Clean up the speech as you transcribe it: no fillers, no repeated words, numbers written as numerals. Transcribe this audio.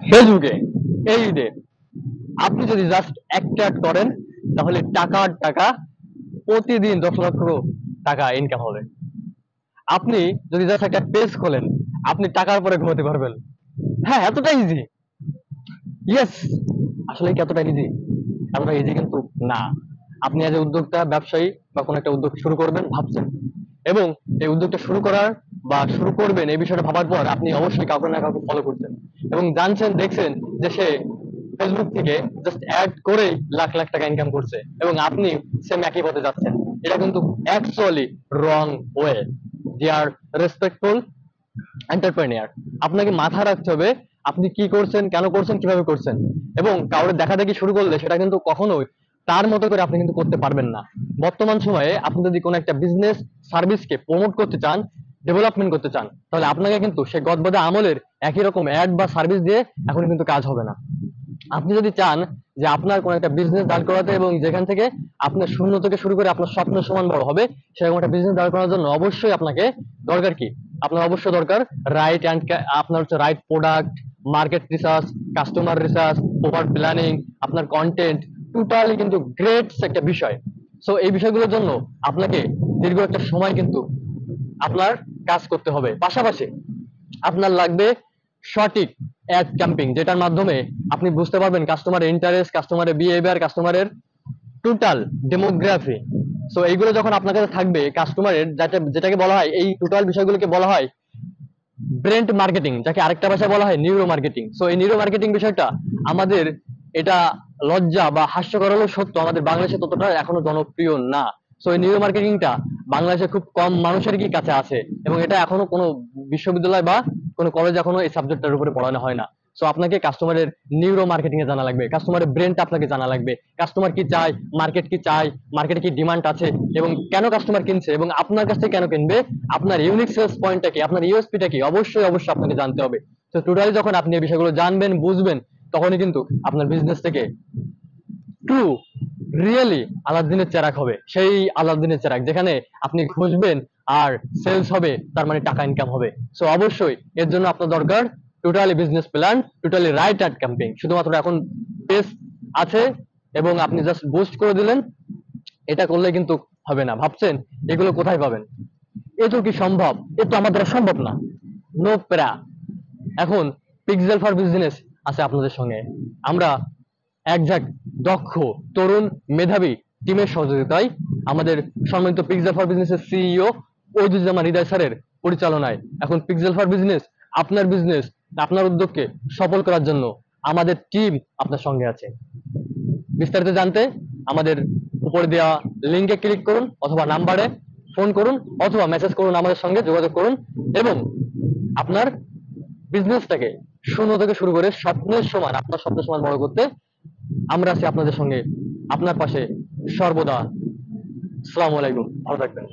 ফেসবুকে এই ঈদে আপনি যদি জাস্ট একটা অ্যাড করেন তাহলে টাকার টাকা প্রতিদিন 10 লক্ষ টাকা ইনকাম হবে। আপনি যদি জাস্ট একটা পেজ খোলেন আপনি টাকার পরে ঘুমাতে পারবেন। হ্যাঁ, এতটা ইজি। ইয়েস, আসলে কি এতটা ইজি? এতটা ইজি কিন্তু না। আপনি আজ উদ্যোক্তা ব্যবসায়ী বা কোনো একটা উদ্যোগ শুরু করবেন ভাবছেন, এবং এই উদ্যোগটা শুরু করার বা শুরু করবেন এই বিষয়টা ভাবার পর আপনি অবশ্যই কাউকে না কাউকে ফলো করছেন এবং জানছেন দেখছেন যে সে ফেসবুক থেকে জাস্ট অ্যাড করেই লাখ লাখ টাকা ইনকাম করছে এবং আপনি সেম একই পথে যাচ্ছেন। এটা কিন্তু অ্যাকচুয়ালি রং ওয়ে। দে আর রেসপেক্টফুল এন্টারপ্রেনিয়ার। আপনাকে মাথা রাখতে হবে আপনি কি করছেন, কেন করছেন, কিভাবে করছেন। এবং কাউরে দেখা দেখি শুরু করলে সেটা কিন্তু কখনোই তার মতো করে আপনি কিন্তু করতে পারবেন না। বর্তমান সময়ে আপনি যদি কোনো একটা বিজনেস সার্ভিসকে প্রমোট করতে চান, ডেভেলপমেন্ট করতে চান, তাহলে আপনাকে কিন্তু সে গদবাদে আমলের একই রকম অ্যাড বা সার্ভিস দিয়ে এখন কিন্তু কাজ হবে না। আপনি যদি চান যে আপনার কোনো একটা বিজনেস দাঁড় করাতে এবং যেখান থেকে আপনার শূন্য থেকে শুরু করে আপনার স্বপ্ন সমান বড় হবে, সেরকম একটা বিজনেস দাঁড় করানোর জন্য অবশ্যই আপনাকে দরকার কি? আপনার অবশ্যই দরকার রাইট অ্যান্ড আপনার হচ্ছে right product, market research, customer research, proper planning, আপনার কন্টেন্ট, টোটালি কিন্তু গ্রেট একটা বিষয়। সো এই বিষয়গুলোর জন্য আপনাকে দীর্ঘ একটা সময় কিন্তু আপনার কাজ করতে হবে। পাশাপাশি আপনার লাগবে সঠিক অ্যাড ক্যাম্পিং, যেটার মাধ্যমে আপনি বুঝতে পারবেন কাস্টমারের ইন্টারেস্ট, কাস্টমারের বিহেভিয়ার, কাস্টমারের টোটাল ডেমোগ্রাফি। সো এইগুলো যখন আপনার কাছে থাকবে কাস্টমারের, যেটাকে বলা হয়, এই টোটাল বিষয়গুলোকে বলা হয় ব্র্যান্ড মার্কেটিং, যাকে আরেকটা ভাষায় বলা হয় নিউরো মার্কেটিং। সো এই নিউরো মার্কেটিং বিষয়টা আমাদের, এটা লজ্জা বা হাস্যকর হলেও সত্য, আমাদের বাংলাদেশে ততটা এখনো জনপ্রিয় না। সো এই নিউরো মার্কেটিংটা বাংলাদেশে খুব কম মানুষের কি কাছে আছে, এবং এটা এখনো কোনো বিশ্ববিদ্যালয় বা কোনো কলেজ এখনো এই সাবজেক্টটার উপরে পড়ানো হয় না। সো আপনাকে কাস্টমারের নিউরো মার্কেটিং এ জানা লাগবে, কাস্টমারের ব্রেনটা আপনাকে জানা লাগবে, কাস্টমার কি চায়, মার্কেট কি চায়, মার্কেটে কি ডিমান্ড আছে, এবং কেন কাস্টমার কিনছে এবং আপনার কাছ থেকে কেন কিনবে, আপনার ইউনিক সেলস পয়েন্টটা কি, আপনার ইউএসপিটা কি, অবশ্যই অবশ্যই আপনাকে জানতে হবে। তো টোটালি যখন আপনি এই বিষয়গুলো জানবেন, বুঝবেন, তখনই কিন্তু আপনার বিজনেস থেকে ট্রু রিয়েলি আলাদিনের চেরাক হবে। সেই আলাদিনের চেরাক যেখানে আপনি খুঁজবেন আর সেলস হবে, তার মানে টাকা ইনকাম হবে। সো অবশ্যই এর জন্য আপনার দরকার totally business plan, totally right ad campaign. শুধুমাত্র এখন পেজ আছে এবং আপনি জাস্ট বুস্ট করে দিলেন, এটা করলে কিন্তু হবে না। ভাবছেন এগুলো কোথায় পাবেন? এ তো কি সম্ভব? এ তো আমাদের দ্বারা সম্ভব না। নো প্যারা। এখন পিক্সেল ফর বিজনেস আছে আপনাদের সঙ্গে। আমরা একঝাঁক দক্ষ, তরুণ, মেধাবী টিমের সহযোগিতায় আমাদের সম্মানিত পিক্সেল ফর বিজনেসের সিইও ওইদুজ্জামান হৃদয় স্যারের পরিচালনায় এখন পিক্সেল ফর বিজনেস আপনার বিজনেস, আপনার উদ্যোগকে সফল করার জন্য আমাদের টিম আপনার সঙ্গে আছে। বিস্তারিত জানতে আমাদের উপরে দেওয়া লিঙ্কে ক্লিক করুন, অথবা নাম্বারে ফোন করুন, অথবা মেসেজ করুন, আমাদের সঙ্গে যোগাযোগ করুন এবং আপনার বিজনেসটাকে শূন্য থেকে শুরু করে স্বপ্নের সমান, আপনার স্বপ্নের সমান বড় করতে আমরা আছি আপনাদের সঙ্গে, আপনার পাশে সর্বদা। আসসালামু আলাইকুম, ভালো থাকবেন।